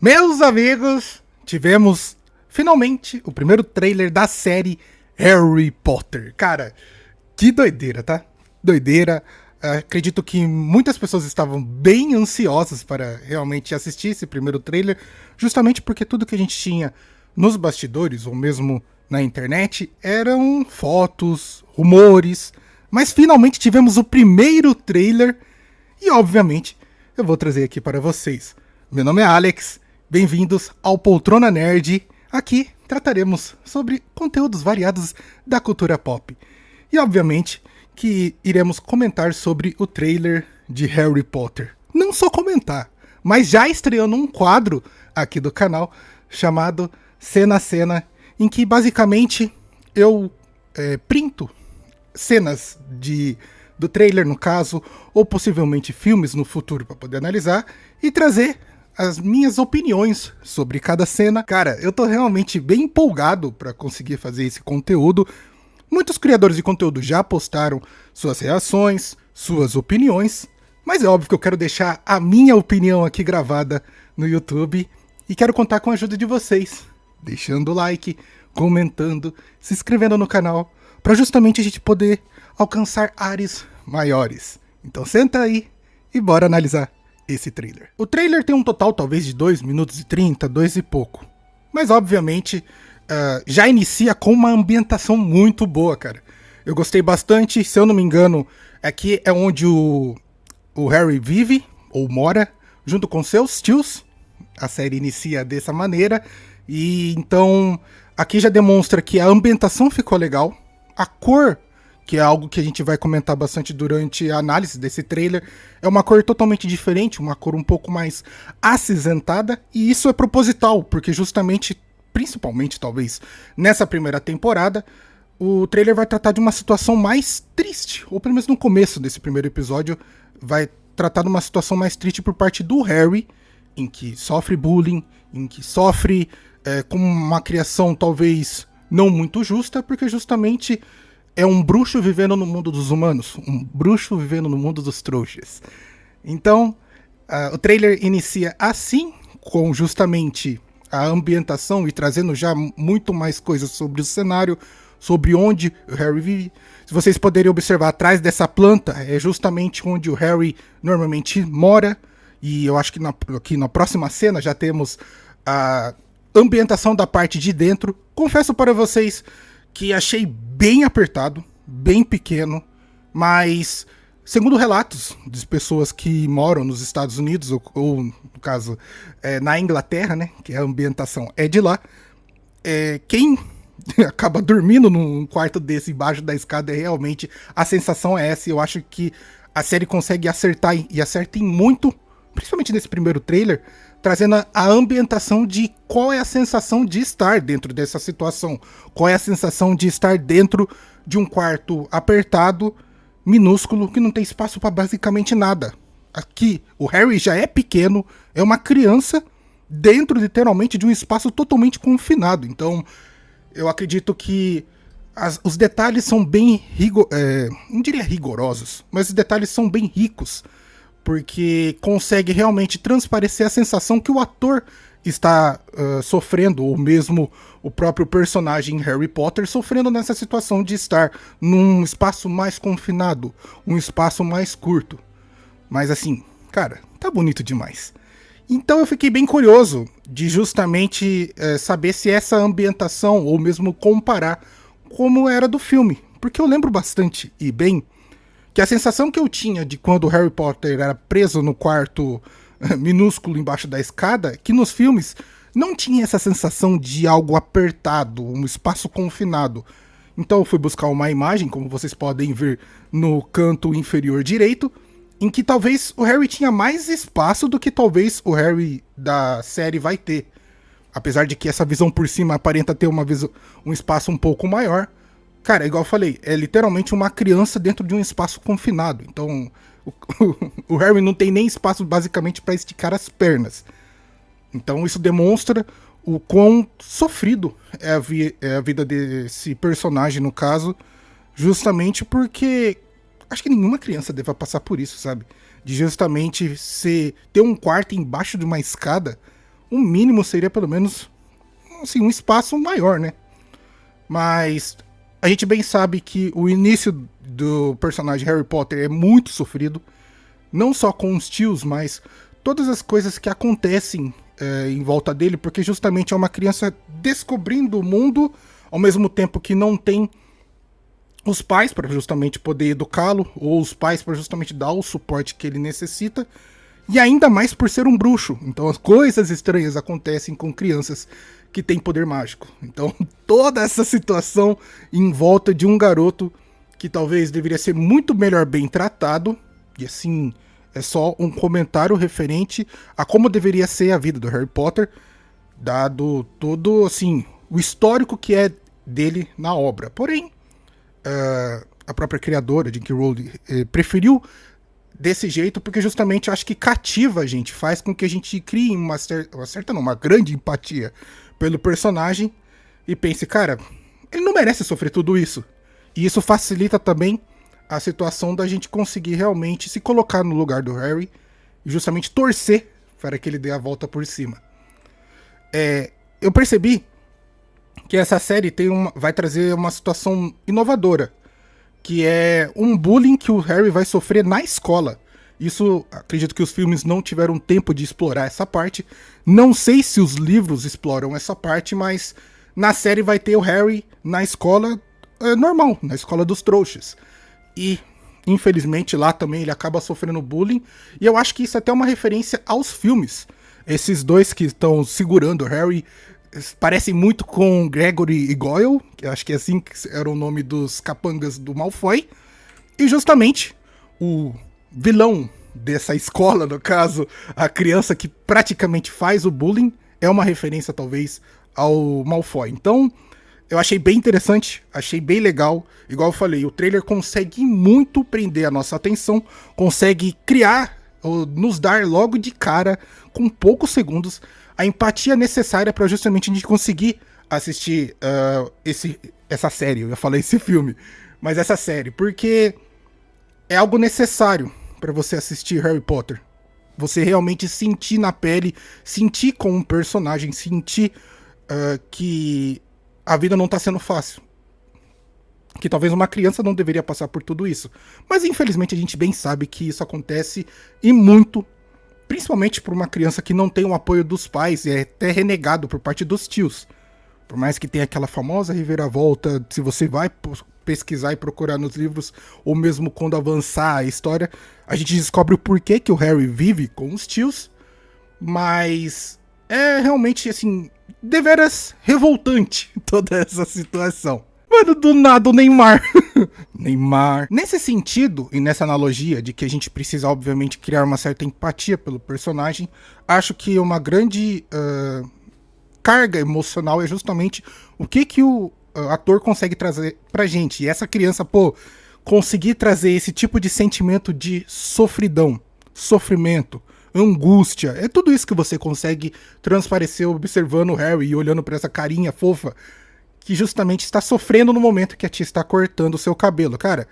Meus amigos, tivemos finalmente o primeiro trailer da série Harry Potter. Cara, que doideira, tá? Doideira. Acredito que muitas pessoas estavam bem ansiosas para realmente assistir esse primeiro trailer, justamente porque tudo que a gente tinha nos bastidores, ou mesmo na internet, eram fotos, rumores, mas finalmente tivemos o primeiro trailer e, obviamente, eu vou trazer aqui para vocês. Meu nome é Alex, bem-vindos ao Poltrona Nerd. Aqui trataremos sobre conteúdos variados da cultura pop. E, obviamente, que iremos comentar sobre o trailer de Harry Potter. Não só comentar, mas já estreando um quadro aqui do canal chamado Cena a Cena, em que basicamente eu printo cenas do trailer, no caso, ou possivelmente filmes no futuro para poder analisar e trazer as minhas opiniões sobre cada cena. Cara, eu tô realmente bem empolgado para conseguir fazer esse conteúdo. Muitos criadores de conteúdo já postaram suas reações, suas opiniões, mas é óbvio que eu quero deixar a minha opinião aqui gravada no YouTube e quero contar com a ajuda de vocês, deixando o like, comentando, se inscrevendo no canal, para justamente a gente poder alcançar áreas maiores. Então senta aí e bora analisar esse trailer. O trailer tem um total talvez de 2 minutos e 30, 2 e pouco, mas obviamente já inicia com uma ambientação muito boa, cara. Eu gostei bastante, se eu não me engano, aqui é onde o Harry vive, ou mora, junto com seus tios. A série inicia dessa maneira, e então aqui já demonstra que a ambientação ficou legal, a cor, que é algo que a gente vai comentar bastante durante a análise desse trailer, é uma cor totalmente diferente, uma cor um pouco mais acinzentada, e isso é proposital, porque justamente, principalmente talvez nessa primeira temporada, o trailer vai tratar de uma situação mais triste, ou pelo menos no começo desse primeiro episódio, vai tratar de uma situação mais triste por parte do Harry, em que sofre bullying, em que sofre com uma criação talvez não muito justa, porque justamente é um bruxo vivendo no mundo dos humanos, um bruxo vivendo no mundo dos trouxas. Então, o trailer inicia assim, com justamente a ambientação e trazendo já muito mais coisas sobre o cenário, sobre onde o Harry vive. Se vocês poderem observar, atrás dessa planta é justamente onde o Harry normalmente mora, e eu acho que aqui na próxima cena já temos a ambientação da parte de dentro. Confesso para vocês que achei bem apertado, bem pequeno, mas segundo relatos de pessoas que moram nos Estados Unidos, ou no caso, na Inglaterra, né, que a ambientação é de lá, quem acaba dormindo num quarto desse embaixo da escada, realmente a sensação é essa. Eu acho que a série consegue acertar e acerta em muito, principalmente nesse primeiro trailer, trazendo a ambientação de qual é a sensação de estar dentro dessa situação, qual é a sensação de estar dentro de um quarto apertado, minúsculo, que não tem espaço para basicamente nada. Aqui, o Harry já é pequeno, é uma criança dentro, literalmente, de um espaço totalmente confinado. Então, eu acredito que os detalhes são bem, não diria rigorosos, mas os detalhes são bem ricos, porque consegue realmente transparecer a sensação que o ator está sofrendo, ou mesmo o próprio personagem Harry Potter sofrendo nessa situação de estar num espaço mais confinado, um espaço mais curto. Mas assim, cara, tá bonito demais. Então eu fiquei bem curioso de justamente saber se essa ambientação, ou mesmo comparar como era do filme. Porque eu lembro bastante, e bem, que a sensação que eu tinha de quando o Harry Potter era preso no quarto minúsculo embaixo da escada, que nos filmes não tinha essa sensação de algo apertado, um espaço confinado. Então eu fui buscar uma imagem, como vocês podem ver no canto inferior direito, em que talvez o Harry tinha mais espaço do que talvez o Harry da série vai ter. Apesar de que essa visão por cima aparenta ter um espaço um pouco maior. Cara, igual eu falei, é literalmente uma criança dentro de um espaço confinado. Então, o Harry não tem nem espaço basicamente para esticar as pernas. Então isso demonstra o quão sofrido é a vida desse personagem, no caso, justamente porque acho que nenhuma criança deva passar por isso, sabe? De justamente ter um quarto embaixo de uma escada, o mínimo seria pelo menos assim, um espaço maior, né? Mas a gente bem sabe que o início do personagem Harry Potter é muito sofrido, não só com os tios, mas todas as coisas que acontecem em volta dele, porque justamente é uma criança descobrindo o mundo, ao mesmo tempo que não tem os pais para justamente poder educá-lo, ou os pais para justamente dar o suporte que ele necessita, e ainda mais por ser um bruxo. Então as coisas estranhas acontecem com crianças que têm poder mágico. Então toda essa situação em volta de um garoto que talvez deveria ser muito melhor bem tratado, e assim, é só um comentário referente a como deveria ser a vida do Harry Potter, dado todo, assim, o histórico que é dele na obra. Porém, a própria criadora, J.K. Rowling, preferiu desse jeito porque justamente eu acho que cativa a gente, faz com que a gente crie uma grande empatia pelo personagem e pense, cara, ele não merece sofrer tudo isso. E isso facilita também a situação da gente conseguir realmente se colocar no lugar do Harry e justamente torcer para que ele dê a volta por cima. Eu percebi que essa série vai trazer uma situação inovadora, que é um bullying que o Harry vai sofrer na escola. Isso, acredito que os filmes não tiveram tempo de explorar essa parte. Não sei se os livros exploram essa parte, mas na série vai ter o Harry na escola normal, na escola dos trouxas. E, infelizmente, lá também ele acaba sofrendo bullying. E eu acho que isso é até uma referência aos filmes. Esses dois que estão segurando o Harry parecem muito com Gregory e Goyle, que acho que é assim que era o nome dos capangas do Malfoy. E justamente o vilão dessa escola, no caso, a criança que praticamente faz o bullying, é uma referência talvez ao Malfoy. Então, eu achei bem interessante, achei bem legal. Igual eu falei, o trailer consegue muito prender a nossa atenção, consegue criar, ou nos dar logo de cara, com poucos segundos, a empatia necessária para justamente a gente conseguir assistir essa série. Eu ia falar esse filme, mas essa série, porque é algo necessário para você assistir Harry Potter. Você realmente sentir na pele, sentir com um personagem, sentir que a vida não tá sendo fácil. Que talvez uma criança não deveria passar por tudo isso. Mas infelizmente a gente bem sabe que isso acontece e muito, principalmente por uma criança que não tem o apoio dos pais e é até renegado por parte dos tios. Por mais que tenha aquela famosa reviravolta, se você vai pesquisar e procurar nos livros, ou mesmo quando avançar a história, a gente descobre o porquê que o Harry vive com os tios, mas é realmente, assim, deveras revoltante toda essa situação. Mano, do nada o Neymar. Neymar. Nesse sentido, e nessa analogia de que a gente precisa, obviamente, criar uma certa empatia pelo personagem, acho que uma grande carga emocional é justamente o que o ator consegue trazer pra gente. E essa criança, conseguir trazer esse tipo de sentimento de sofridão, sofrimento, angústia, é tudo isso que você consegue transparecer observando o Harry e olhando pra essa carinha fofa que justamente está sofrendo no momento que a tia está cortando o seu cabelo. Cara,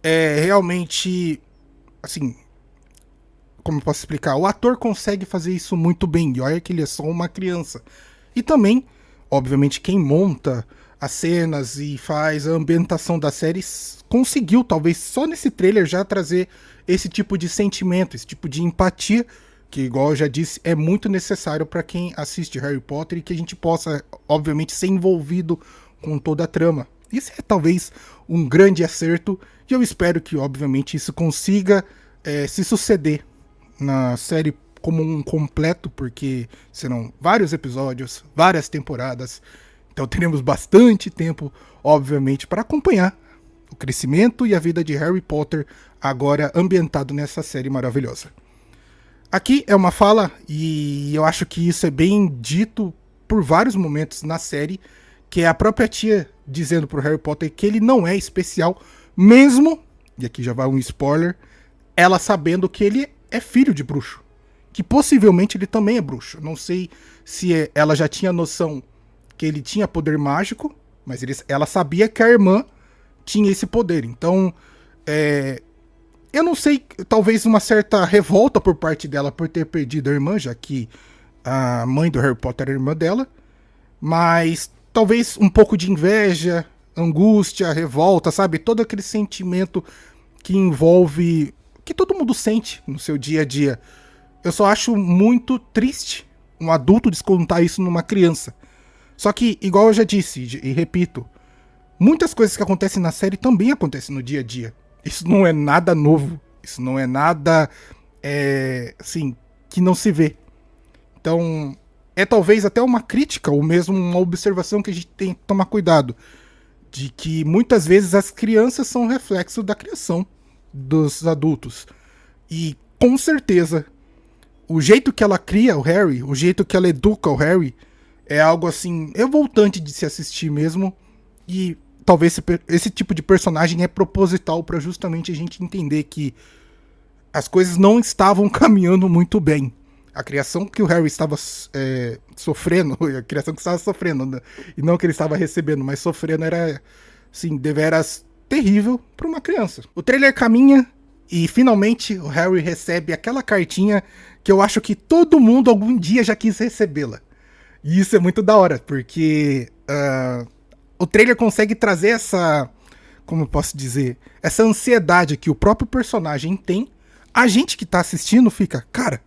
é realmente, assim, como eu posso explicar? O ator consegue fazer isso muito bem, e olha que ele é só uma criança. E também, obviamente, quem monta as cenas e faz a ambientação das séries conseguiu, talvez só nesse trailer, já trazer esse tipo de sentimento, esse tipo de empatia, que, igual eu já disse, é muito necessário para quem assiste Harry Potter e que a gente possa, obviamente, ser envolvido com toda a trama. Isso é talvez um grande acerto e eu espero que, obviamente, isso consiga se suceder na série como um completo, porque serão vários episódios, várias temporadas, então teremos bastante tempo, obviamente, para acompanhar o crescimento e a vida de Harry Potter, agora ambientado nessa série maravilhosa. Aqui é uma fala, e eu acho que isso é bem dito por vários momentos na série, que é a própria tia dizendo pro Harry Potter que ele não é especial, mesmo, e aqui já vai um spoiler, ela sabendo que ele é filho de bruxo, que possivelmente ele também é bruxo. Não sei se ela já tinha noção que ele tinha poder mágico, mas ela sabia que a irmã tinha esse poder. Então, eu não sei, talvez uma certa revolta por parte dela por ter perdido a irmã, já que a mãe do Harry Potter, a irmã dela, mas talvez um pouco de inveja, angústia, revolta, sabe? Todo aquele sentimento que envolve, que todo mundo sente no seu dia a dia. Eu só acho muito triste um adulto descontar isso numa criança. Só que, igual eu já disse e repito, muitas coisas que acontecem na série também acontecem no dia a dia. Isso não é nada novo. Isso não é nada, assim, que não se vê. Então, é talvez até uma crítica ou mesmo uma observação que a gente tem que tomar cuidado. De que muitas vezes as crianças são reflexo da criação dos adultos. E, com certeza, o jeito que ela cria o Harry, o jeito que ela educa o Harry, é algo assim, revoltante de se assistir mesmo. E talvez esse tipo de personagem é proposital para justamente a gente entender que as coisas não estavam caminhando muito bem. A criação que o Harry estava sofrendo, a criação que estava sofrendo, né? E não que ele estava recebendo, mas sofrendo era, assim, deveras terrível para uma criança. O trailer caminha e finalmente o Harry recebe aquela cartinha que eu acho que todo mundo algum dia já quis recebê-la. E isso é muito da hora, porque o trailer consegue trazer essa, como eu posso dizer, essa ansiedade que o próprio personagem tem. A gente que tá assistindo fica, cara,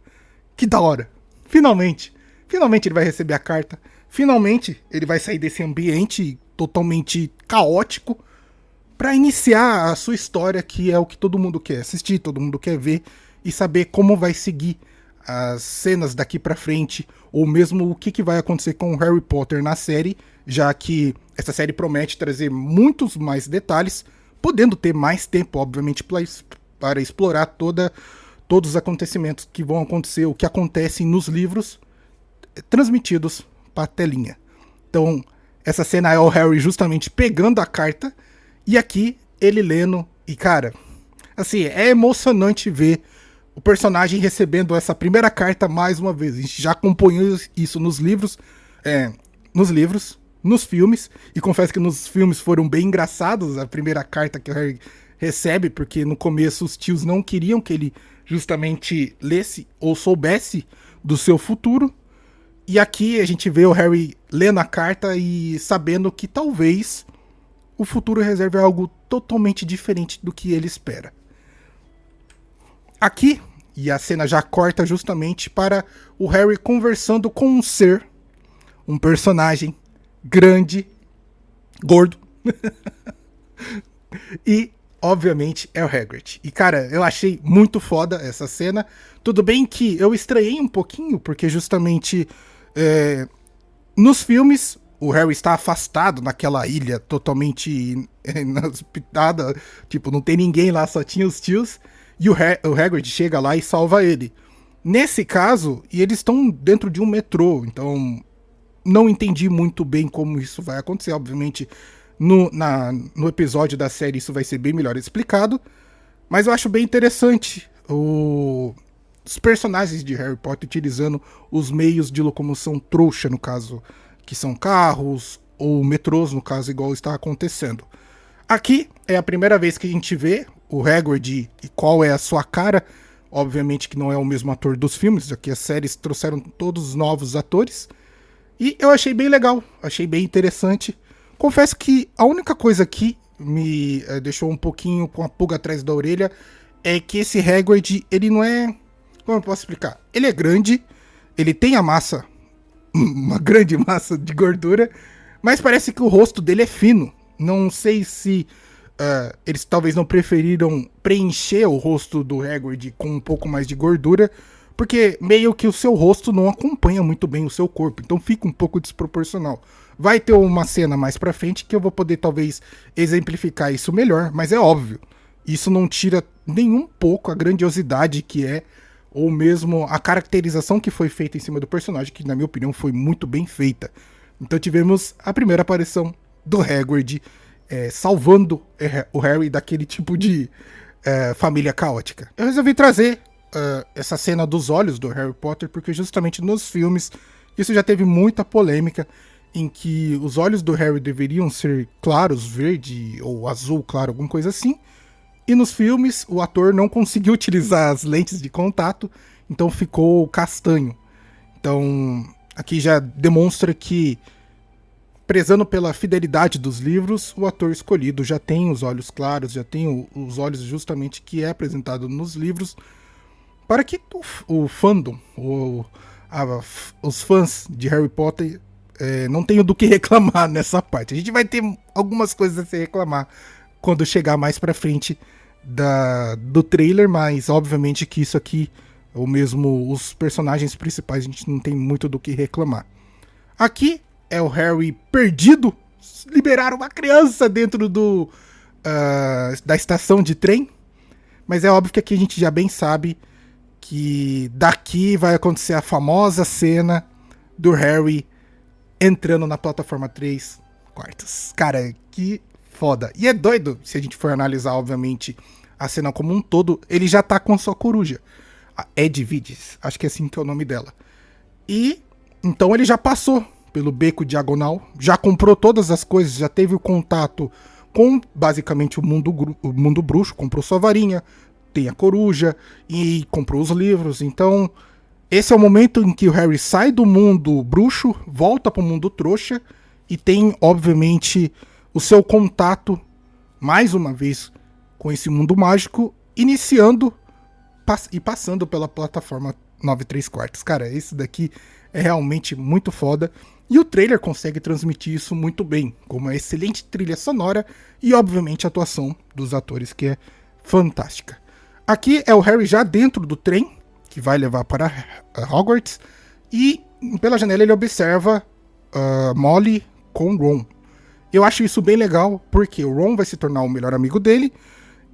que da hora. Finalmente ele vai receber a carta. Finalmente ele vai sair desse ambiente totalmente caótico para iniciar a sua história, que é o que todo mundo quer assistir, todo mundo quer ver e saber como vai seguir as cenas daqui para frente, ou mesmo o que vai acontecer com o Harry Potter na série, já que essa série promete trazer muitos mais detalhes, podendo ter mais tempo, obviamente, para explorar todos os acontecimentos que vão acontecer, o que acontece nos livros transmitidos para a telinha. Então, essa cena é o Harry justamente pegando a carta e aqui ele lendo. E, cara, assim, é emocionante ver o personagem recebendo essa primeira carta mais uma vez. A gente já acompanhou isso nos livros, nos filmes, e confesso que nos filmes foram bem engraçados a primeira carta que o Harry recebe, porque no começo os tios não queriam que ele justamente lesse ou soubesse do seu futuro. E aqui a gente vê o Harry lendo a carta e sabendo que talvez o futuro reserve algo totalmente diferente do que ele espera. Aqui, e a cena já corta justamente para o Harry conversando com um ser, um personagem grande, gordo, e obviamente é o Hagrid. E cara, eu achei muito foda essa cena. Tudo bem que eu estranhei um pouquinho, porque justamente nos filmes o Harry está afastado naquela ilha totalmente inhospitada, tipo, não tem ninguém lá, só tinha os tios, e o Hagrid chega lá e salva ele. Nesse caso, e eles estão dentro de um metrô, então não entendi muito bem como isso vai acontecer. Obviamente, no episódio da série isso vai ser bem melhor explicado, mas eu acho bem interessante os personagens de Harry Potter utilizando os meios de locomoção trouxa, no caso, que são carros ou metrôs, no caso, igual está acontecendo. Aqui é a primeira vez que a gente vê o Hagrid e qual é a sua cara. Obviamente que não é o mesmo ator dos filmes, já que as séries trouxeram todos os novos atores. E eu achei bem legal, achei bem interessante. Confesso que a única coisa que me deixou um pouquinho com a pulga atrás da orelha é que esse Hagrid, ele não é... Como eu posso explicar? Ele é grande, ele tem a massa, uma grande massa de gordura, mas parece que o rosto dele é fino. Não sei se eles talvez não preferiram preencher o rosto do Hagrid com um pouco mais de gordura, porque meio que o seu rosto não acompanha muito bem o seu corpo, então fica um pouco desproporcional. Vai ter uma cena mais pra frente que eu vou poder talvez exemplificar isso melhor, mas é óbvio, isso não tira nem um pouco a grandiosidade que é, ou mesmo a caracterização que foi feita em cima do personagem, que na minha opinião foi muito bem feita. Então tivemos a primeira aparição do Hagrid salvando o Harry daquele tipo de família caótica. Eu resolvi trazer essa cena dos olhos do Harry Potter, porque justamente nos filmes isso já teve muita polêmica, em que os olhos do Harry deveriam ser claros, verde ou azul claro, alguma coisa assim, e nos filmes o ator não conseguiu utilizar as lentes de contato, então ficou castanho. Então, aqui já demonstra que, prezando pela fidelidade dos livros, o ator escolhido já tem os olhos claros, já tem os olhos justamente que é apresentado nos livros, para que o fandom, os fãs de Harry Potter não tenham do que reclamar nessa parte. A gente vai ter algumas coisas a se reclamar quando chegar mais pra frente do trailer, mas obviamente que isso aqui, ou mesmo os personagens principais, a gente não tem muito do que reclamar. Aqui é o Harry perdido, liberaram uma criança dentro da estação de trem, mas é óbvio que aqui a gente já bem sabe que daqui vai acontecer a famosa cena do Harry entrando na plataforma 3 quartos. Cara, que foda. E é doido, se a gente for analisar, obviamente, a cena como um todo, ele já tá com sua coruja. A Edwiges, acho que é assim que é o nome dela. E, então ele já passou pelo beco diagonal, já comprou todas as coisas, já teve o contato com, basicamente, o mundo bruxo, comprou sua varinha, tem a coruja, e comprou os livros, então... Esse é o momento em que o Harry sai do mundo bruxo, volta para o mundo trouxa e tem, obviamente, o seu contato, mais uma vez, com esse mundo mágico, iniciando e passando pela plataforma 9/3/4. Cara, esse daqui é realmente muito foda e o trailer consegue transmitir isso muito bem, com uma excelente trilha sonora e, obviamente, a atuação dos atores, que é fantástica. Aqui é o Harry já dentro do trem, que vai levar para Hogwarts, e pela janela ele observa Molly com Ron. Eu acho isso bem legal, porque o Ron vai se tornar o melhor amigo dele,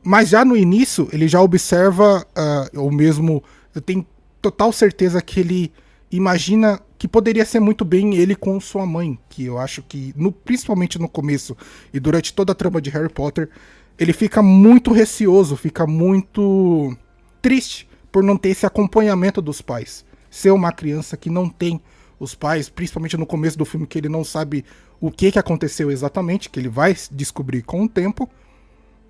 mas já no início ele já observa, ou mesmo, eu tenho total certeza que ele imagina que poderia ser muito bem ele com sua mãe, que eu acho que, principalmente no começo e durante toda a trama de Harry Potter, ele fica muito receoso, fica muito triste por não ter esse acompanhamento dos pais. Ser uma criança que não tem os pais, principalmente no começo do filme, que ele não sabe o que aconteceu exatamente, que ele vai descobrir com o tempo.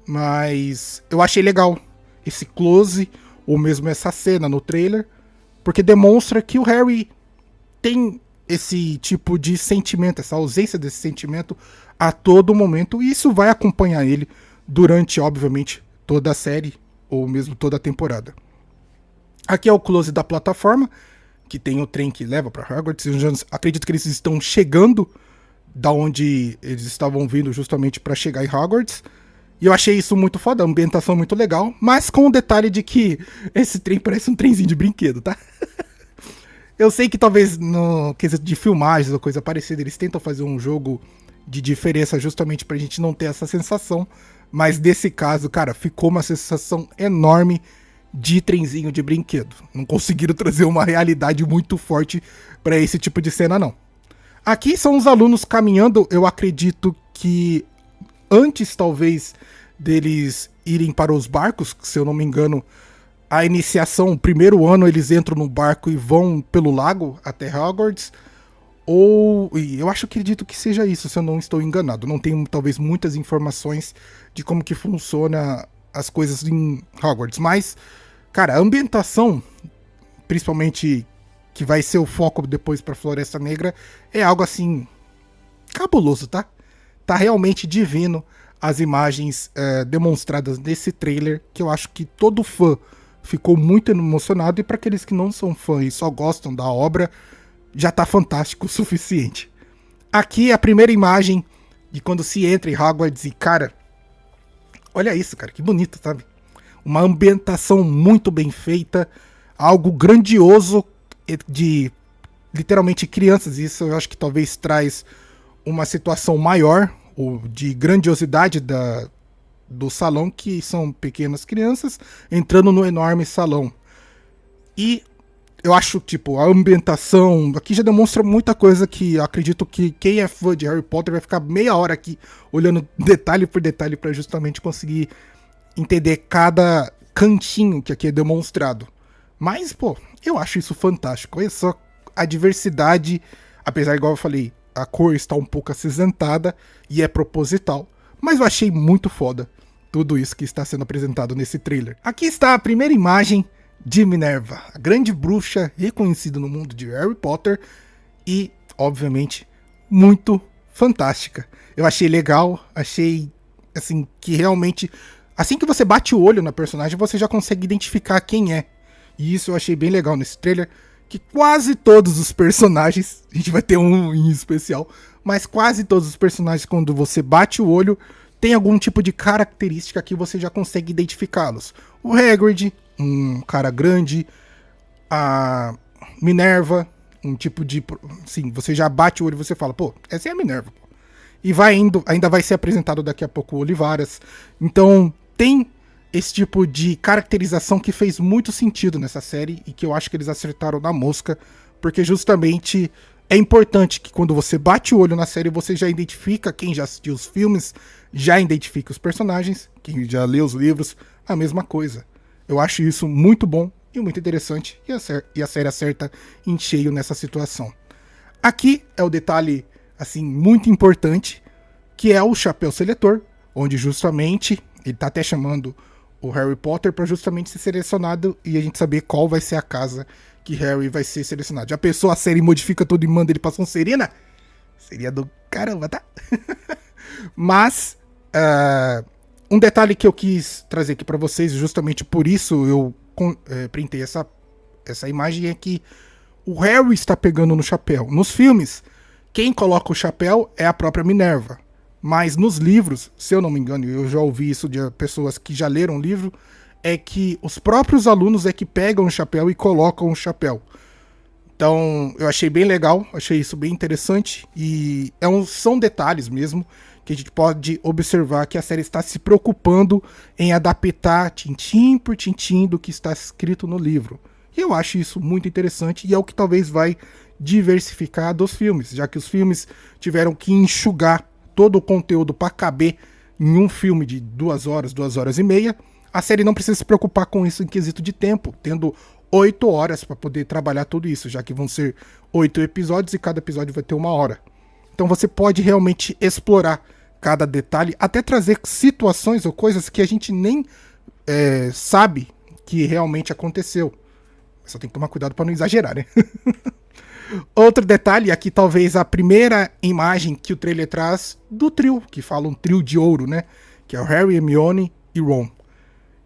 Mas eu achei legal esse close, ou mesmo essa cena no trailer, porque demonstra que o Harry tem esse tipo de sentimento, essa ausência desse sentimento a todo momento, e isso vai acompanhar ele durante, obviamente, toda a série, ou mesmo toda a temporada. Aqui é o close da plataforma, que tem o trem que leva para Hogwarts. Eu já acredito que eles estão chegando da onde eles estavam vindo justamente para chegar em Hogwarts. E eu achei isso muito foda, a ambientação muito legal, mas com o detalhe de que esse trem parece um trenzinho de brinquedo, tá? Eu sei que talvez no quesito de filmagens ou coisa parecida, eles tentam fazer um jogo de diferença justamente pra gente não ter essa sensação, mas nesse caso, cara, ficou uma sensação enorme de trenzinho de brinquedo. Não conseguiram trazer uma realidade muito forte para esse tipo de cena, não. Aqui são os alunos caminhando, eu acredito que antes, talvez, deles irem para os barcos, se eu não me engano, a iniciação, o primeiro ano, eles entram no barco e vão pelo lago até Hogwarts, ou... eu acredito que seja isso, se eu não estou enganado. Não tenho, talvez, muitas informações de como que funciona as coisas em Hogwarts, mas... cara, a ambientação, principalmente que vai ser o foco depois pra Floresta Negra, é algo assim, cabuloso, tá? Tá realmente divino as imagens demonstradas nesse trailer, que eu acho que todo fã ficou muito emocionado, e para aqueles que não são fãs e só gostam da obra, já tá fantástico o suficiente. Aqui é a primeira imagem de quando se entra em Hogwarts e, cara, olha isso, cara, que bonito, sabe? Uma ambientação muito bem feita, algo grandioso de literalmente crianças. Isso eu acho que talvez traz uma situação maior, ou de grandiosidade do salão, que são pequenas crianças entrando no enorme salão. E eu acho, tipo, a ambientação aqui já demonstra muita coisa que eu acredito que quem é fã de Harry Potter vai ficar meia hora aqui olhando detalhe por detalhe para justamente conseguir entender cada cantinho que aqui é demonstrado. Mas, pô, eu acho isso fantástico. Olha só a diversidade, apesar, igual eu falei, a cor está um pouco acinzentada e é proposital. Mas eu achei muito foda tudo isso que está sendo apresentado nesse trailer. Aqui está a primeira imagem de Minerva, a grande bruxa reconhecida no mundo de Harry Potter e, obviamente, muito fantástica. Eu achei legal, achei, assim, que realmente, assim que você bate o olho na personagem, você já consegue identificar quem é. E isso eu achei bem legal nesse trailer, que quase todos os personagens, a gente vai ter um em especial, mas quase todos os personagens, quando você bate o olho, tem algum tipo de característica que você já consegue identificá-los. O Hagrid, um cara grande, a Minerva, um tipo de... Sim, você já bate o olho e você fala, pô, essa é a Minerva. Pô. E vai indo, ainda vai ser apresentado daqui a pouco o Olivaras. Então, tem esse tipo de caracterização que fez muito sentido nessa série e que eu acho que eles acertaram na mosca, porque justamente é importante que quando você bate o olho na série, você já identifica quem já assistiu os filmes, já identifica os personagens, quem já leu os livros, a mesma coisa. Eu acho isso muito bom e muito interessante, e a série acerta em cheio nessa situação. Aqui é o detalhe, assim, muito importante, que é o chapéu seletor, onde justamente ele tá até chamando o Harry Potter para justamente ser selecionado e a gente saber qual vai ser a casa que Harry vai ser selecionado. Já pensou, a série modifica tudo e manda ele pra Sonserina? Seria do caramba, tá? Mas, um detalhe que eu quis trazer aqui para vocês, justamente por isso eu printei essa imagem, é que o Harry está pegando no chapéu. Nos filmes, quem coloca o chapéu é a própria Minerva. Mas nos livros, se eu não me engano, eu já ouvi isso de pessoas que já leram o livro, é que os próprios alunos é que pegam o chapéu e colocam o chapéu. Então, eu achei bem legal, achei isso bem interessante. E são detalhes mesmo que a gente pode observar que a série está se preocupando em adaptar tintim por tintim do que está escrito no livro. E eu acho isso muito interessante e é o que talvez vai diversificar dos filmes, já que os filmes tiveram que enxugar todo o conteúdo para caber em um filme de 2 horas e meia. A série não precisa se preocupar com isso em quesito de tempo, tendo 8 horas para poder trabalhar tudo isso, já que vão ser 8 episódios e cada episódio vai ter 1 hora. Então você pode realmente explorar cada detalhe, até trazer situações ou coisas que a gente nem sabe que realmente aconteceu. Só tem que tomar cuidado para não exagerar, né? Outro detalhe, aqui talvez a primeira imagem que o trailer traz do trio, que fala um trio de ouro, né? Que é o Harry, Hermione e Ron.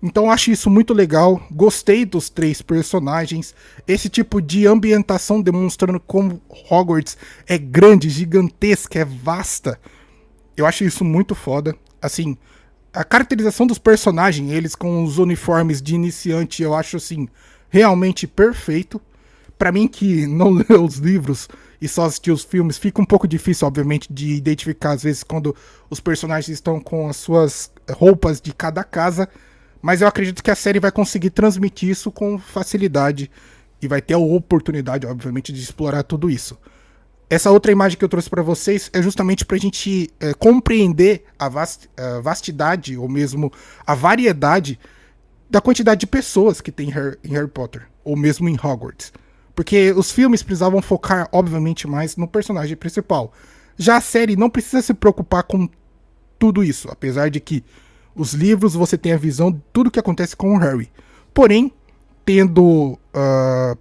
Então acho isso muito legal, gostei dos 3 personagens, esse tipo de ambientação demonstrando como Hogwarts é grande, gigantesca, é vasta. Eu acho isso muito foda. Assim, a caracterização dos personagens, eles com os uniformes de iniciante, eu acho assim, realmente perfeito. Pra mim que não leu os livros e só assistiu os filmes, fica um pouco difícil, obviamente, de identificar às vezes quando os personagens estão com as suas roupas de cada casa, mas eu acredito que a série vai conseguir transmitir isso com facilidade e vai ter a oportunidade, obviamente, de explorar tudo isso. Essa outra imagem que eu trouxe pra vocês é justamente pra gente compreender a vastidade ou mesmo a variedade da quantidade de pessoas que tem em Harry Potter, ou mesmo em Hogwarts. Porque os filmes precisavam focar, obviamente, mais no personagem principal. Já a série não precisa se preocupar com tudo isso, apesar de que os livros você tem a visão de tudo que acontece com o Harry. Porém, tendo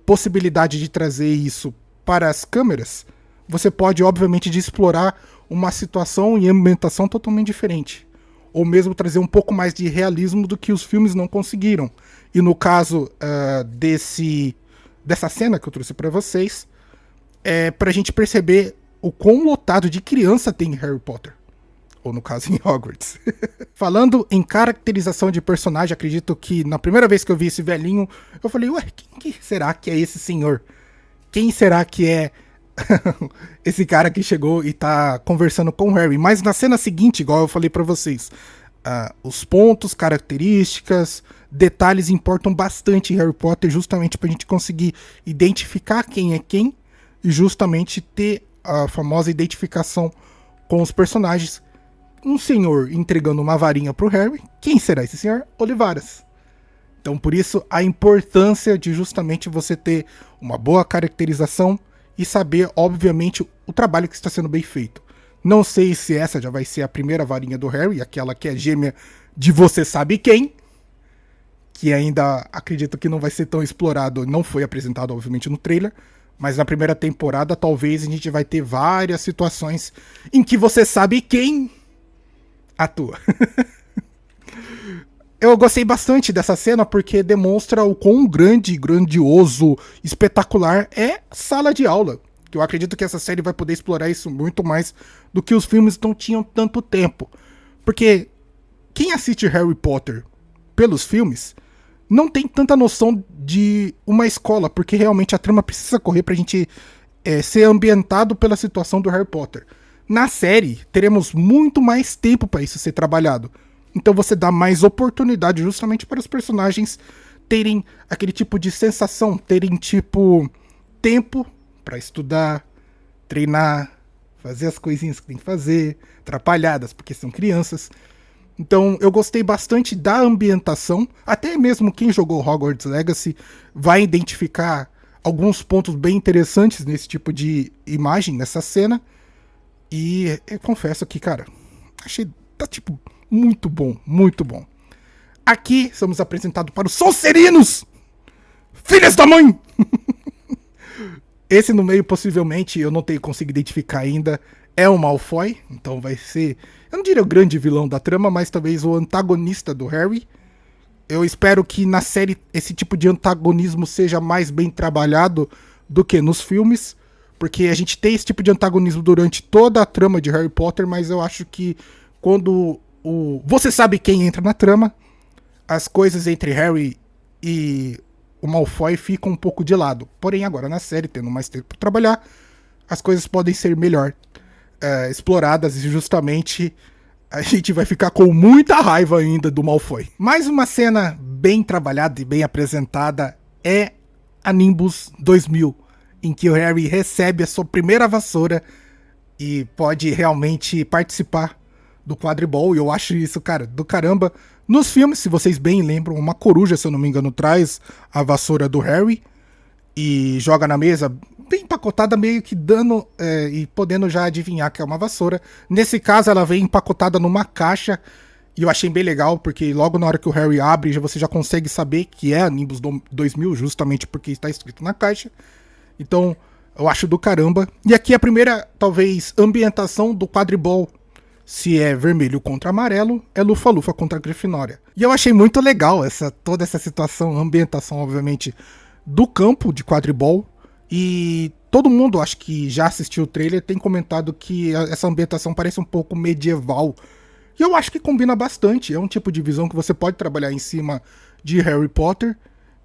possibilidade de trazer isso para as câmeras, você pode, obviamente, de explorar uma situação e ambientação totalmente diferente. Ou mesmo trazer um pouco mais de realismo do que os filmes não conseguiram. E no caso dessa cena que eu trouxe pra vocês, pra gente perceber o quão lotado de criança tem em Harry Potter. Ou no caso em Hogwarts. Falando em caracterização de personagem, acredito que na primeira vez que eu vi esse velhinho, eu falei, ué, quem que será que é esse senhor? Quem será que é esse cara que chegou e tá conversando com o Harry? Mas na cena seguinte, igual eu falei pra vocês, os pontos, características, detalhes importam bastante em Harry Potter, justamente pra gente conseguir identificar quem é quem e justamente ter a famosa identificação com os personagens. Um senhor entregando uma varinha pro Harry, quem será esse senhor? Olivaras. Então por isso a importância de justamente você ter uma boa caracterização e saber, obviamente, o trabalho que está sendo bem feito. Não sei se essa já vai ser a primeira varinha do Harry, aquela que é gêmea de você sabe quem, que ainda acredito que não vai ser tão explorado, não foi apresentado, obviamente, no trailer, mas na primeira temporada talvez a gente vai ter várias situações em que você sabe quem atua. Eu gostei bastante dessa cena porque demonstra o quão grande, grandioso, espetacular é sala de aula. Eu acredito que essa série vai poder explorar isso muito mais do que os filmes não tinham tanto tempo. Porque quem assiste Harry Potter pelos filmes não tem tanta noção de uma escola, porque realmente a trama precisa correr pra gente ser ambientado pela situação do Harry Potter. Na série, teremos muito mais tempo para isso ser trabalhado. Então você dá mais oportunidade justamente para os personagens terem aquele tipo de sensação, terem tipo tempo para estudar, treinar, fazer as coisinhas que tem que fazer, atrapalhadas porque são crianças. Então eu gostei bastante da ambientação, até mesmo quem jogou Hogwarts Legacy vai identificar alguns pontos bem interessantes nesse tipo de imagem, nessa cena. E eu confesso que, cara, achei, tá tipo, muito bom, muito bom. Aqui somos apresentados para os Sonserino! Filhas da mãe! Esse no meio, possivelmente, eu não tenho conseguido identificar ainda, é o Malfoy. Então vai ser, eu não diria o grande vilão da trama, mas talvez o antagonista do Harry. Eu espero que na série esse tipo de antagonismo seja mais bem trabalhado do que nos filmes. Porque a gente tem esse tipo de antagonismo durante toda a trama de Harry Potter, mas eu acho que quando você sabe quem entra na trama, as coisas entre Harry e o Malfoy ficam um pouco de lado. Porém, agora na série, tendo mais tempo para trabalhar, as coisas podem ser melhor exploradas e justamente a gente vai ficar com muita raiva ainda do Malfoy. Mais uma cena bem trabalhada e bem apresentada é a Nimbus 2000, em que o Harry recebe a sua primeira vassoura e pode realmente participar do quadribol. E eu acho isso, cara, do caramba. Nos filmes, se vocês bem lembram, uma coruja, se eu não me engano, traz a vassoura do Harry e joga na mesa, bem empacotada, meio que dando e podendo já adivinhar que é uma vassoura. Nesse caso, ela vem empacotada numa caixa e eu achei bem legal, porque logo na hora que o Harry abre, você já consegue saber que é a Nimbus 2000, justamente porque está escrito na caixa. Então, eu acho do caramba. E aqui a primeira, talvez, ambientação do quadribol. Se é vermelho contra amarelo, é Lufa-Lufa contra a Grifinória. E eu achei muito legal toda essa situação, ambientação, obviamente, do campo de quadribol. E todo mundo, acho que já assistiu o trailer, tem comentado que essa ambientação parece um pouco medieval. E eu acho que combina bastante. É um tipo de visão que você pode trabalhar em cima de Harry Potter.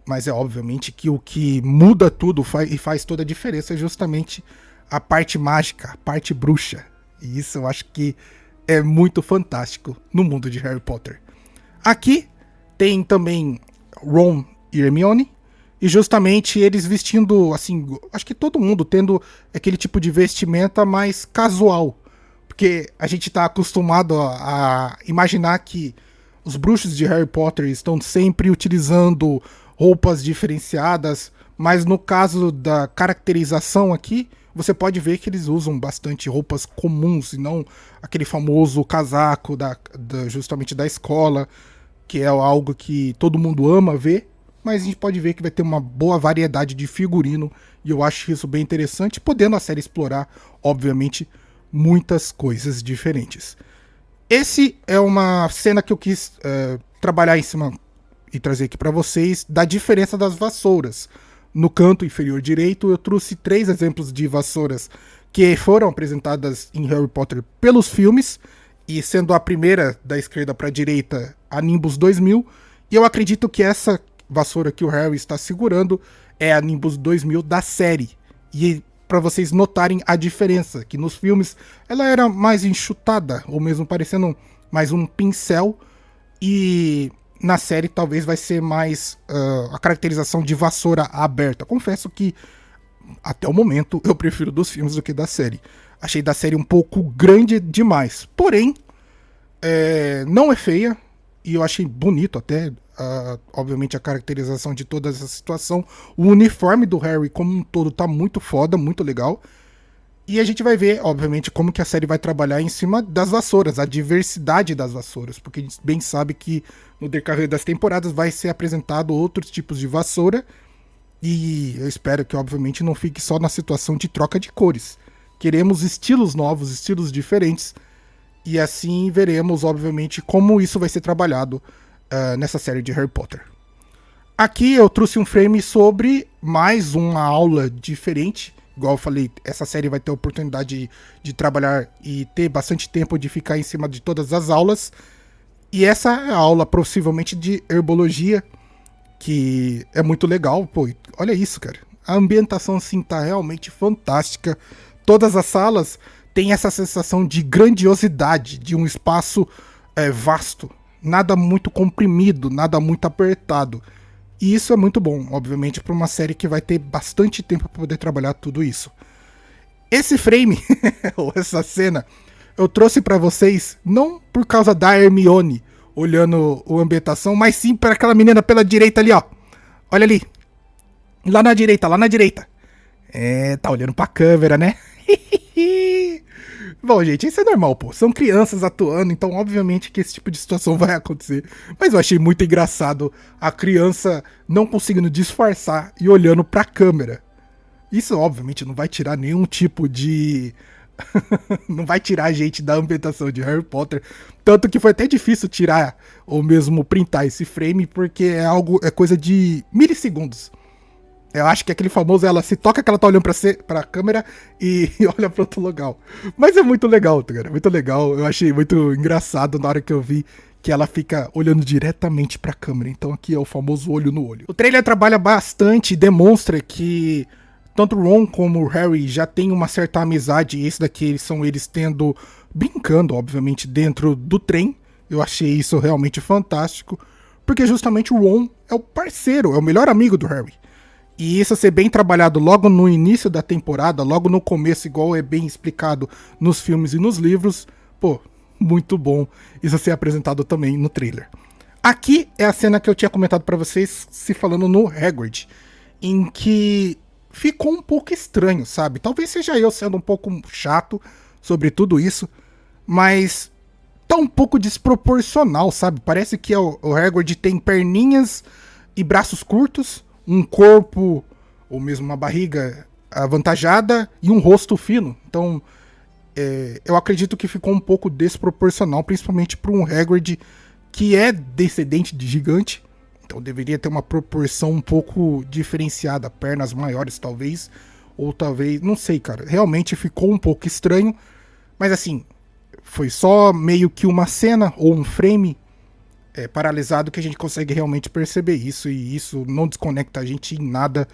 Mas é obviamente que o que muda tudo e faz toda a diferença é justamente a parte mágica, a parte bruxa. E isso eu acho que é muito fantástico no mundo de Harry Potter. Aqui tem também Ron e Hermione. E justamente eles vestindo, assim, acho que todo mundo tendo aquele tipo de vestimenta mais casual. Porque a gente tá acostumado a imaginar que os bruxos de Harry Potter estão sempre utilizando roupas diferenciadas, mas no caso da caracterização aqui, você pode ver que eles usam bastante roupas comuns e não aquele famoso casaco justamente da escola, que é algo que todo mundo ama ver, mas a gente pode ver que vai ter uma boa variedade de figurino e eu acho isso bem interessante, podendo a série explorar, obviamente, muitas coisas diferentes. Esse é uma cena que eu quis trabalhar em cima e trazer aqui para vocês da diferença das vassouras. No canto inferior direito, eu trouxe 3 exemplos de vassouras que foram apresentadas em Harry Potter pelos filmes, e sendo a primeira da esquerda para a direita, a Nimbus 2000, e eu acredito que essa vassoura que o Harry está segurando é a Nimbus 2000 da série. E para vocês notarem a diferença, que nos filmes ela era mais enxutada, ou mesmo parecendo mais um pincel, e na série talvez vai ser mais a caracterização de vassoura aberta. Confesso que até o momento eu prefiro dos filmes do que da série. Achei da série um pouco grande demais. Porém, não é feia. E eu achei bonito até, obviamente, a caracterização de toda essa situação. O uniforme do Harry como um todo tá muito foda, muito legal. E a gente vai ver, obviamente, como que a série vai trabalhar em cima das vassouras, a diversidade das vassouras, porque a gente bem sabe que no decorrer das temporadas vai ser apresentado outros tipos de vassoura, e eu espero que, obviamente, não fique só na situação de troca de cores. Queremos estilos novos, estilos diferentes, e assim veremos, obviamente, como isso vai ser trabalhado nessa série de Harry Potter. Aqui eu trouxe um frame sobre mais uma aula diferente. Igual eu falei, essa série vai ter a oportunidade de trabalhar e ter bastante tempo de ficar em cima de todas as aulas. E essa é a aula possivelmente de herbologia, que é muito legal. Pô, olha isso, cara. A ambientação assim tá realmente fantástica. Todas as salas têm essa sensação de grandiosidade, de um espaço vasto. Nada muito comprimido, nada muito apertado. E isso é muito bom, obviamente, para uma série que vai ter bastante tempo para poder trabalhar tudo isso. Esse frame, ou essa cena, eu trouxe para vocês não por causa da Hermione olhando a ambientação, mas sim para aquela menina pela direita ali, ó. Olha ali. Lá na direita, lá na direita. Tá olhando pra câmera, né? Bom, gente, isso é normal, pô. São crianças atuando, então obviamente que esse tipo de situação vai acontecer. Mas eu achei muito engraçado a criança não conseguindo disfarçar e olhando pra câmera. Isso, obviamente, não vai tirar nenhum tipo de... não vai tirar a gente da ambientação de Harry Potter. Tanto que foi até difícil tirar ou mesmo printar esse frame, porque é coisa de milissegundos. Eu acho que aquele famoso, ela se toca que ela tá olhando pra câmera e olha pro outro lugar. Mas é muito legal, cara. Muito legal. Eu achei muito engraçado na hora que eu vi que ela fica olhando diretamente pra câmera. Então aqui é o famoso olho no olho. O trailer trabalha bastante e demonstra que tanto o Ron como o Harry já tem uma certa amizade. E esse daqui são eles brincando, obviamente, dentro do trem. Eu achei isso realmente fantástico. Porque justamente o Ron é o parceiro, é o melhor amigo do Harry. E isso ser bem trabalhado logo no início da temporada, logo no começo, igual é bem explicado nos filmes e nos livros, pô, muito bom isso ser apresentado também no trailer. Aqui é a cena que eu tinha comentado pra vocês, se falando no Hagrid, em que ficou um pouco estranho, sabe? Talvez seja eu sendo um pouco chato sobre tudo isso, mas tá um pouco desproporcional, sabe? Parece que o Hagrid tem perninhas e braços curtos, um corpo, ou mesmo uma barriga avantajada e um rosto fino. Então, eu acredito que ficou um pouco desproporcional, principalmente para um Hagrid que é descendente de gigante. Então deveria ter uma proporção um pouco diferenciada, pernas maiores talvez, ou talvez, não sei, cara. Realmente ficou um pouco estranho, mas assim, foi só meio que uma cena ou um frame paralisado que a gente consegue realmente perceber isso, e isso não desconecta a gente em nada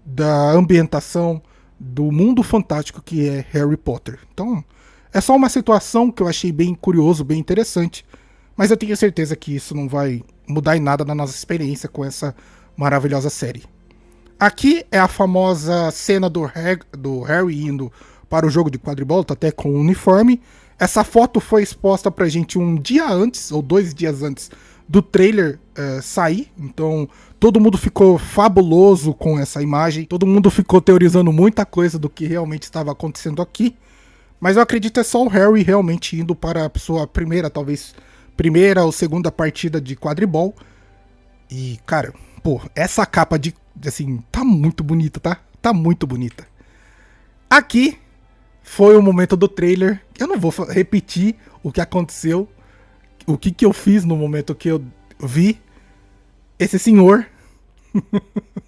da ambientação do mundo fantástico que é Harry Potter. Então, é só uma situação que eu achei bem curioso, bem interessante, mas eu tenho certeza que isso não vai mudar em nada na nossa experiência com essa maravilhosa série. Aqui é a famosa cena do Harry indo para o jogo de quadribol, tá até com o uniforme. Essa foto foi exposta pra gente um dia antes, ou 2 dias antes, do trailer sair. Então, todo mundo ficou fabuloso com essa imagem. Todo mundo ficou teorizando muita coisa do que realmente estava acontecendo aqui. Mas eu acredito que é só o Harry realmente indo para a sua primeira ou segunda partida de quadribol. E, cara, pô, essa capa assim, tá muito bonita, tá? Tá muito bonita. Aqui foi o momento do trailer. Eu não vou repetir o que aconteceu, o que eu fiz no momento que eu vi esse senhor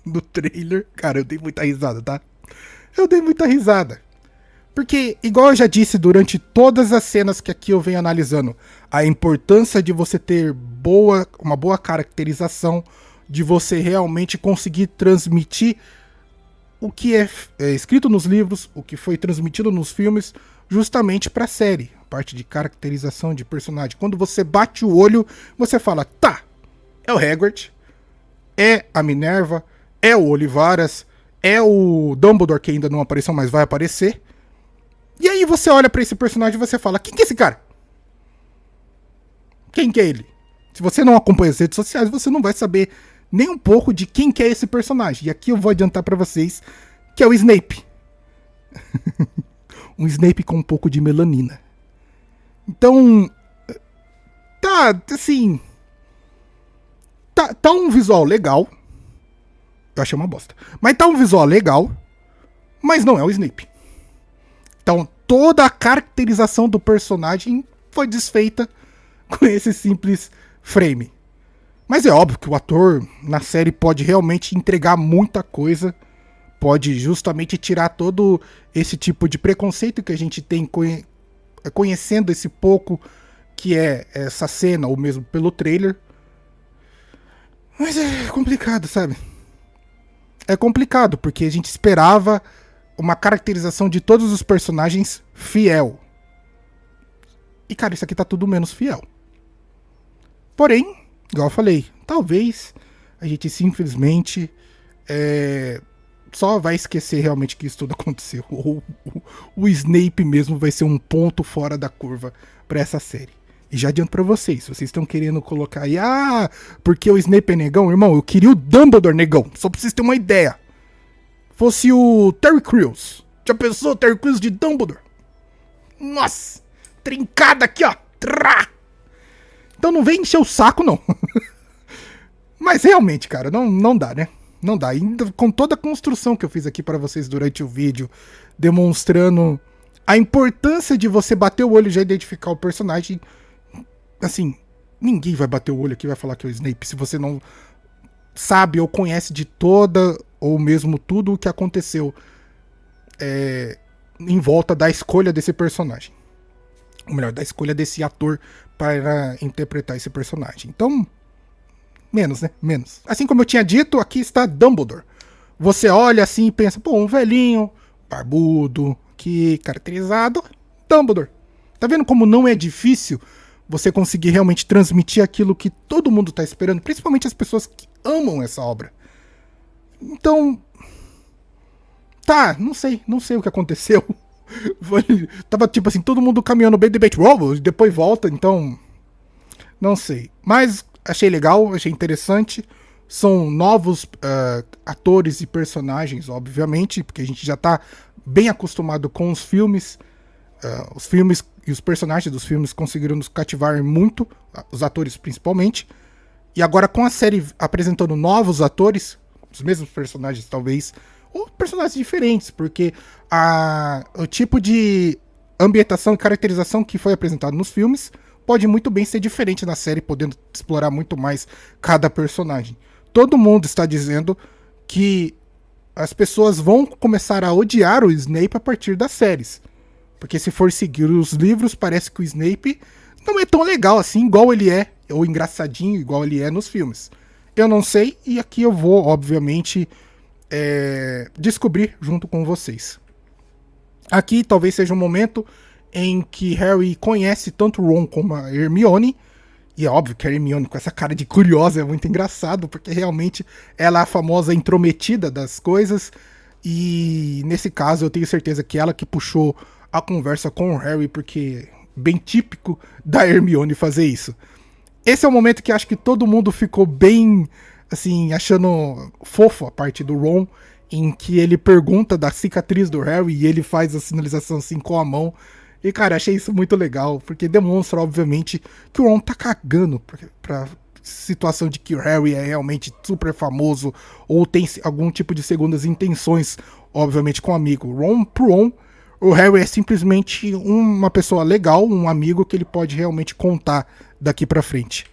no trailer. Cara, eu dei muita risada, tá? Eu dei muita risada. Porque, igual eu já disse durante todas as cenas que aqui eu venho analisando, a importância de você ter uma boa caracterização, de você realmente conseguir transmitir o que é escrito nos livros, o que foi transmitido nos filmes, justamente para a série. A parte de caracterização de personagem. Quando você bate o olho, você fala, tá, é o Hagrid, é a Minerva, é o Olivaras, é o Dumbledore, que ainda não apareceu, mas vai aparecer. E aí você olha para esse personagem e você fala, quem que é esse cara? Quem que é ele? Se você não acompanha as redes sociais, você não vai saber nem um pouco de quem que é esse personagem. E aqui eu vou adiantar pra vocês que é o Snape. um Snape com um pouco de melanina. Então, tá, assim, tá um visual legal. Eu achei uma bosta. Mas tá um visual legal, mas não é o Snape. Então, toda a caracterização do personagem foi desfeita com esse simples frame. Mas é óbvio que o ator na série pode realmente entregar muita coisa, pode justamente tirar todo esse tipo de preconceito que a gente tem conhecendo esse pouco que é essa cena, ou mesmo pelo trailer. Mas é complicado, sabe? É complicado, porque a gente esperava uma caracterização de todos os personagens fiel. E, cara, isso aqui tá tudo menos fiel. Porém, igual eu falei, talvez a gente simplesmente só vai esquecer realmente que isso tudo aconteceu. Ou o Snape mesmo vai ser um ponto fora da curva pra essa série. E já adianto pra vocês, se vocês estão querendo colocar aí, porque o Snape é negão, irmão, eu queria o Dumbledore negão, só pra vocês terem uma ideia. Fosse o Terry Crews. Já pensou o Terry Crews de Dumbledore? Nossa, trincada aqui, ó. Trá! Então não vem encher o saco, não. Mas realmente, cara, não dá, né? Não dá. Ainda com toda a construção que eu fiz aqui pra vocês durante o vídeo, demonstrando a importância de você bater o olho e já identificar o personagem. Assim, ninguém vai bater o olho aqui e vai falar que é o Snape se você não sabe ou conhece de toda ou mesmo tudo o que aconteceu em volta da escolha desse personagem. Ou melhor, da escolha desse ator para interpretar esse personagem. Então, menos, né? Menos. Assim como eu tinha dito, aqui está Dumbledore. Você olha assim e pensa, pô, um velhinho, barbudo, que caracterizado, Dumbledore. Tá vendo como não é difícil você conseguir realmente transmitir aquilo que todo mundo tá esperando, principalmente as pessoas que amam essa obra. Então, tá, não sei o que aconteceu. Tava tipo assim, todo mundo caminhando bem debate roll, depois volta, então não sei. Mas achei legal, achei interessante. São novos atores e personagens, obviamente, porque a gente já tá bem acostumado com os filmes. Os filmes e os personagens dos filmes conseguiram nos cativar muito, os atores principalmente. E agora com a série apresentando novos atores, os mesmos personagens talvez, ou personagens diferentes, porque o tipo de ambientação e caracterização que foi apresentado nos filmes pode muito bem ser diferente na série, podendo explorar muito mais cada personagem. Todo mundo está dizendo que as pessoas vão começar a odiar o Snape a partir das séries. Porque se for seguir os livros, parece que o Snape não é tão legal assim, igual ele é, ou engraçadinho, igual ele é nos filmes. Eu não sei, e aqui eu vou, obviamente, descobrir junto com vocês. Aqui talvez seja um momento em que Harry conhece tanto Ron como a Hermione. E é óbvio que a Hermione com essa cara de curiosa é muito engraçado, porque realmente ela é a famosa intrometida das coisas. E nesse caso eu tenho certeza que ela que puxou a conversa com o Harry, porque bem típico da Hermione fazer isso. Esse é o momento que acho que todo mundo ficou bem, assim, achando fofo a parte do Ron, em que ele pergunta da cicatriz do Harry e ele faz a sinalização assim com a mão. E, cara, achei isso muito legal, porque demonstra, obviamente, que o Ron tá cagando pra situação de que o Harry é realmente super famoso ou tem algum tipo de segundas intenções, obviamente, com o amigo. Pro Ron, o Harry é simplesmente uma pessoa legal, um amigo que ele pode realmente contar daqui pra frente.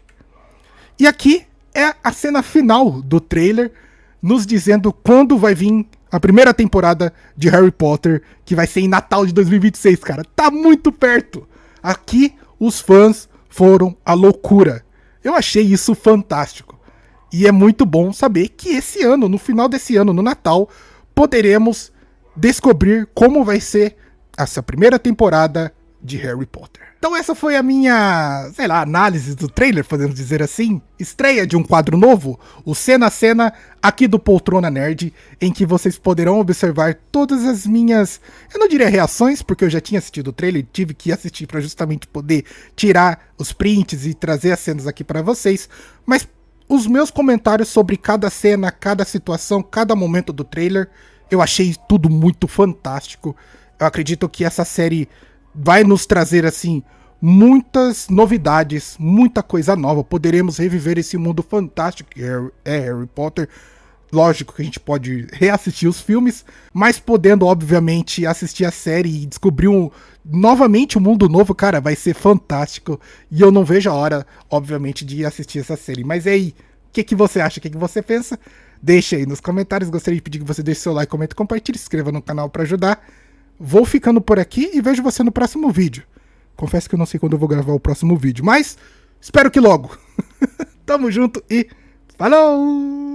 E aqui é a cena final do trailer, nos dizendo quando vai vir a primeira temporada de Harry Potter, que vai ser em Natal de 2026, cara. Tá muito perto. Aqui, os fãs foram à loucura. Eu achei isso fantástico. E é muito bom saber que esse ano, no final desse ano, no Natal, poderemos descobrir como vai ser essa primeira temporada de Harry Potter. Então essa foi a minha, sei lá, análise do trailer, podemos dizer assim. Estreia de um quadro novo, o Cena a Cena, aqui do Poltrona Nerd, em que vocês poderão observar todas as minhas, eu não diria reações, porque eu já tinha assistido o trailer e tive que assistir para justamente poder tirar os prints e trazer as cenas aqui para vocês, mas os meus comentários sobre cada cena, cada situação, cada momento do trailer, eu achei tudo muito fantástico. Eu acredito que essa série vai nos trazer, assim, muitas novidades, muita coisa nova. Poderemos reviver esse mundo fantástico que é Harry Potter. Lógico que a gente pode reassistir os filmes, mas podendo, obviamente, assistir a série e descobrir novamente um mundo novo, cara, vai ser fantástico. E eu não vejo a hora, obviamente, de assistir essa série. Mas e aí, o que você acha? O que você pensa? Deixa aí nos comentários. Gostaria de pedir que você deixe seu like, comente, compartilhe, se inscreva no canal para ajudar. Vou ficando por aqui e vejo você no próximo vídeo. Confesso que eu não sei quando eu vou gravar o próximo vídeo, mas espero que logo. Tamo junto e falou!